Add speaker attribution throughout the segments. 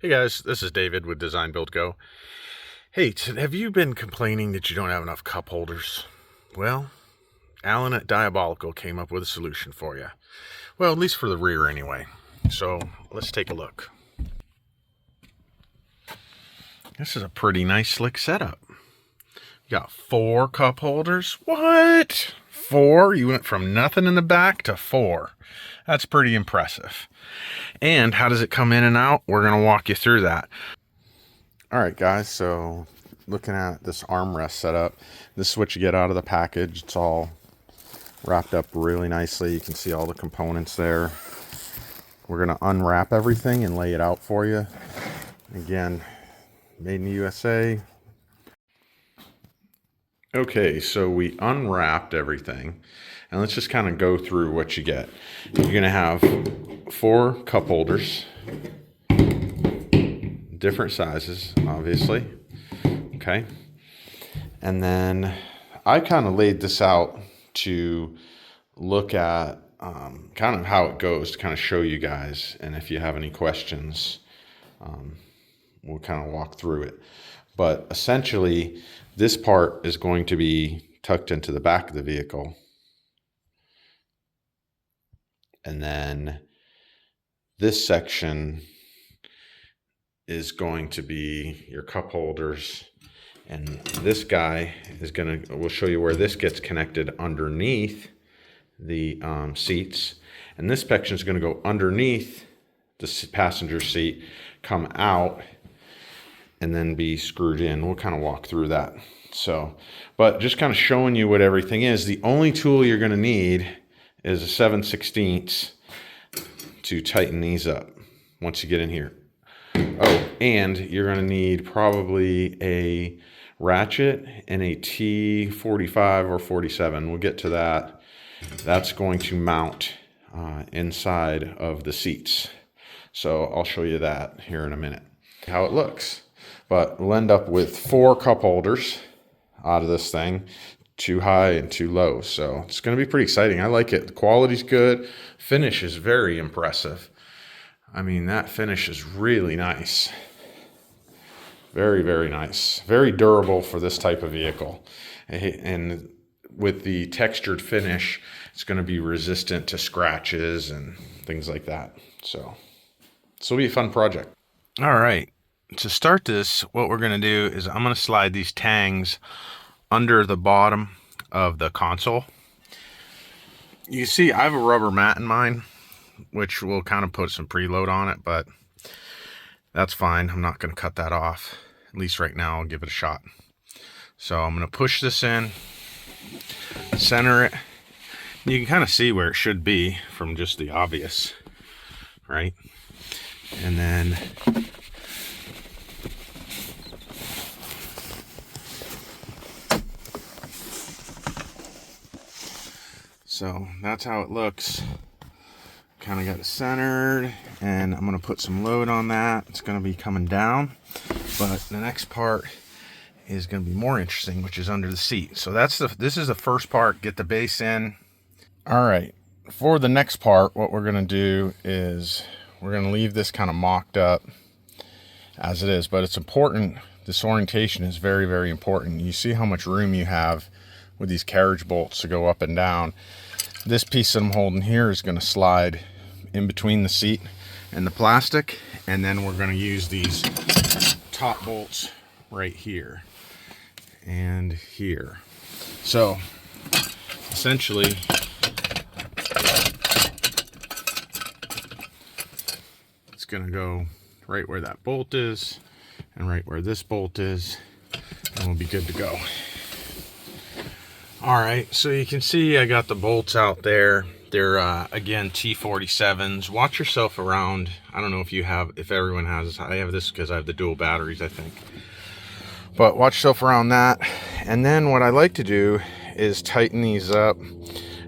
Speaker 1: Hey guys, this is David with Design Build Go. Hey, have you been complaining that you don't have enough cup holders? Well, Alan at Diabolical came up with a solution for you. Well, at least for the rear anyway. So let's take a look. This is a pretty nice slick setup. You got 4 cup holders. What? 4? You went from nothing in the back to 4. That's pretty impressive. And how does it come in and out? We're going to walk you through that. All right, guys, so looking at this armrest setup, this is what you get out of the package. It's all wrapped up really nicely. You can see all the components there. We're going to unwrap everything and lay it out for you. Again, made in the USA. Okay, so we unwrapped everything, and let's just kind of go through what you get. You're going to have 4 cup holders, different sizes, obviously. Okay, and then I kind of laid this out to look at kind of how it goes, to kind of show you guys, and if you have any questions, we'll kind of walk through it. But essentially, this part is going to be tucked into the back of the vehicle. And then this section is going to be your cup holders. And this guy is we'll show you where this gets connected underneath the seats. And this section is going to go underneath the passenger seat, come out, and then be screwed in. We'll kind of walk through that. So, but just kind of showing you what everything is. The only tool you're going to need is a 7/16 to tighten these up once you get in here. Oh, and you're going to need probably a ratchet and a T45 or 47. We'll get to that. That's going to mount inside of the seats. So I'll show you that here in a minute, how it looks. But we'll end up with 4 cup holders out of this thing, 2 high and 2 low. So it's going to be pretty exciting. I like it. The quality's good. Finish is very impressive. I mean, that finish is really nice. Very, very nice. Very durable for this type of vehicle. And with the textured finish, it's going to be resistant to scratches and things like that. So this will be a fun project. All right. To start this, what we're going to do is I'm going to slide these tangs under the bottom of the console. You see, I have a rubber mat in mine, which will kind of put some preload on it, but that's fine. I'm not going to cut that off. At least right now, I'll give it a shot. So I'm going to push this in, center it. You can kind of see where it should be from just the obvious, right? And then so that's how it looks. Kind of got it centered, and I'm going to put some load on that. It's going to be coming down, but the next part is going to be more interesting, which is under the seat. So this is the first part. Get the base in. All right, for the next part, what we're going to do is we're going to leave this kind of mocked up as it is, but it's important. This orientation is very, very important. You see how much room you have with these carriage bolts to go up and down. This piece that I'm holding here is going to slide in between the seat and the plastic, and then we're going to use these top bolts right here and here. So essentially, it's going to go right where that bolt is and right where this bolt is, and we'll be good to go. All right, so you can see I got the bolts out there. They're again T47s. Watch yourself around. I don't know if everyone has. I have this because I have the dual batteries, I think. But watch yourself around that. And then what I like to do is tighten these up,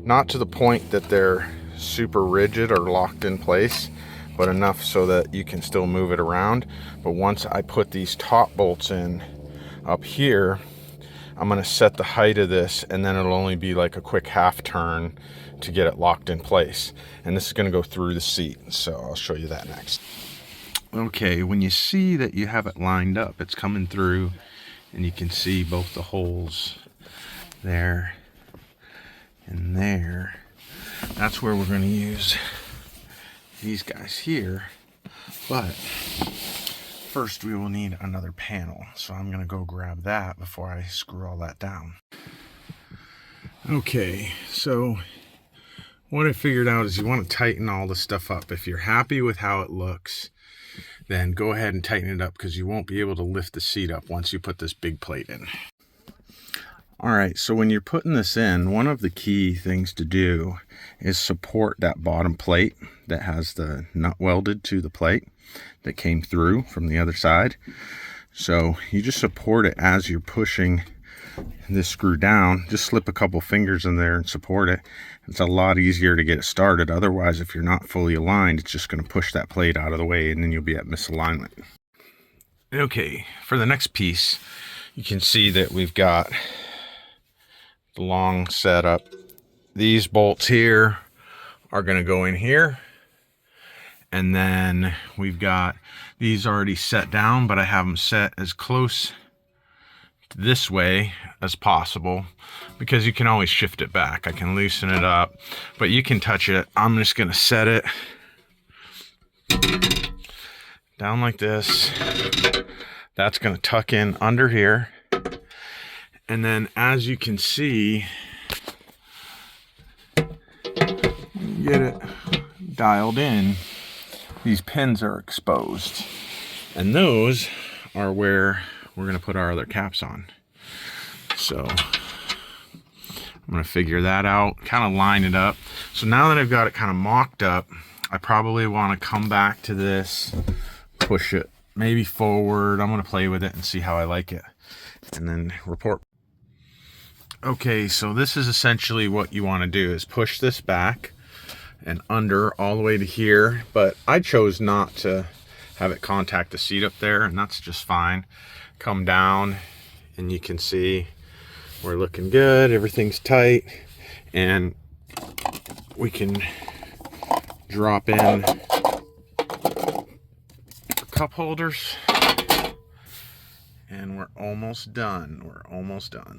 Speaker 1: not to the point that they're super rigid or locked in place, but enough so that you can still move it around. But once I put these top bolts in up here, I'm going to set the height of this, and then it'll only be like a quick half turn to get it locked in place. And this is going to go through the seat, so I'll show you that next. Okay, when you see that you have it lined up, it's coming through, and you can see both the holes there and there. That's where we're going to use these guys here. But first we will need another panel, so I'm going to go grab that before I screw all that down. Okay, so what I figured out is you want to tighten all this stuff up. If you're happy with how it looks, then go ahead and tighten it up, because you won't be able to lift the seat up once you put this big plate in. All right, so when you're putting this in, one of the key things to do is support that bottom plate that has the nut welded to the plate that came through from the other side. So you just support it as you're pushing this screw down. Just slip a couple fingers in there and support it. It's a lot easier to get it started. Otherwise, if you're not fully aligned, it's just going to push that plate out of the way, and then you'll be at misalignment. Okay, for the next piece, you can see that we've got the long setup. These bolts here are going to go in here, and then we've got these already set down, but I have them set as close this way as possible, because you can always shift it back. I can loosen it up, but you can touch it. I'm just going to set it down like this. That's going to tuck in under here, and then as you can see, get it dialed in, these pins are exposed, and those are where we're going to put our other caps on. So I'm going to figure that out, kind of line it up. So now that I've got it kind of mocked up, I probably want to come back to this, push it maybe forward. I'm going to play with it and see how I like it, and then report. Okay, so this is essentially what you want to do, is push this back and under all the way to here, but I chose not to have it contact the seat up there, and that's just fine. Come down, and you can see we're looking good, everything's tight, and we can drop in cup holders, and we're almost done.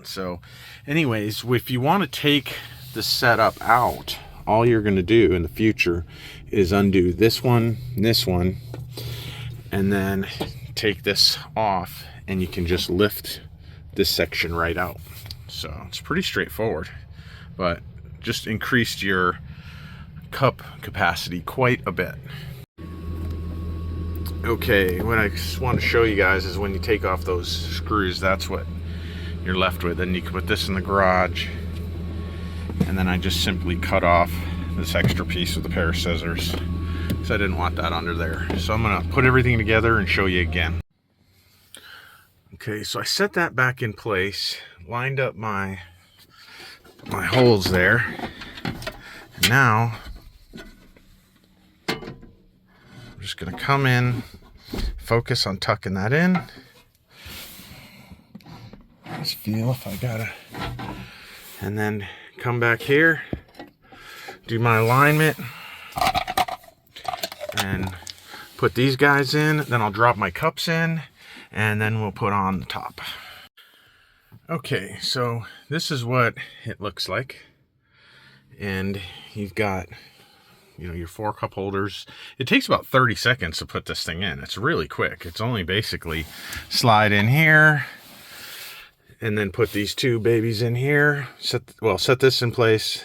Speaker 1: So anyways, if you want to take the setup out, all you're going to do in the future is undo this one, and then take this off, and you can just lift this section right out. So it's pretty straightforward, but just increased your cup capacity quite a bit. Okay, what I just want to show you guys is when you take off those screws, that's what you're left with. And you can put this in the garage, and then I just simply cut off this extra piece with a pair of scissors, because I didn't want that under there. So I'm going to put everything together and show you again. Okay, so I set that back in place, lined up my holes there, and now I'm just going to come in, focus on tucking that in. Just feel if I gotta, and then come back here, do my alignment, and put these guys in. Then I'll drop my cups in, and then we'll put on the top. Okay, so this is what it looks like, and you've got, you know, your 4 cup holders. It takes about 30 seconds to put this thing in. It's really quick. It's only basically slide in here, and then put these 2 babies in here. Set this in place,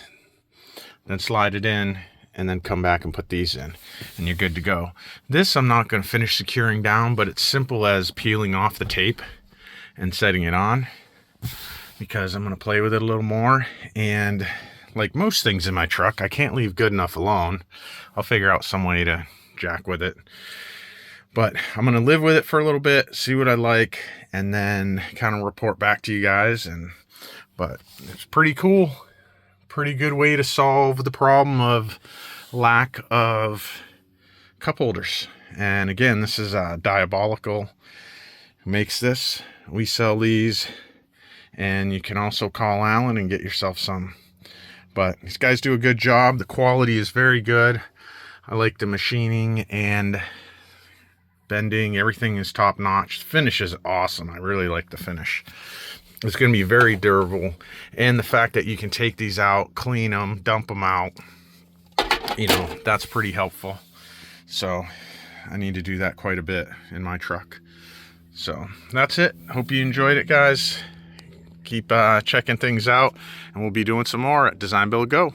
Speaker 1: then slide it in, and then come back and put these in, and you're good to go. This I'm not going to finish securing down, but it's simple as peeling off the tape and setting it on, because I'm going to play with it a little more. And like most things in my truck, I can't leave good enough alone. I'll figure out some way to jack with it, but I'm going to live with it for a little bit, see what I like, and then kind of report back to you guys. But it's pretty cool. Pretty good way to solve the problem of lack of cup holders. And again, this is Diabolical who makes this. We sell these, and you can also call Alan and get yourself some. But these guys do a good job. The quality is very good. I like the machining, and bending, everything is top notch. The finish is awesome. I really like the finish. It's going to be very durable, and the fact that you can take these out, clean them, dump them out, you know, that's pretty helpful. So I need to do that quite a bit in my truck. So that's it. Hope you enjoyed it, guys. Keep checking things out, and we'll be doing some more at Design Build Go.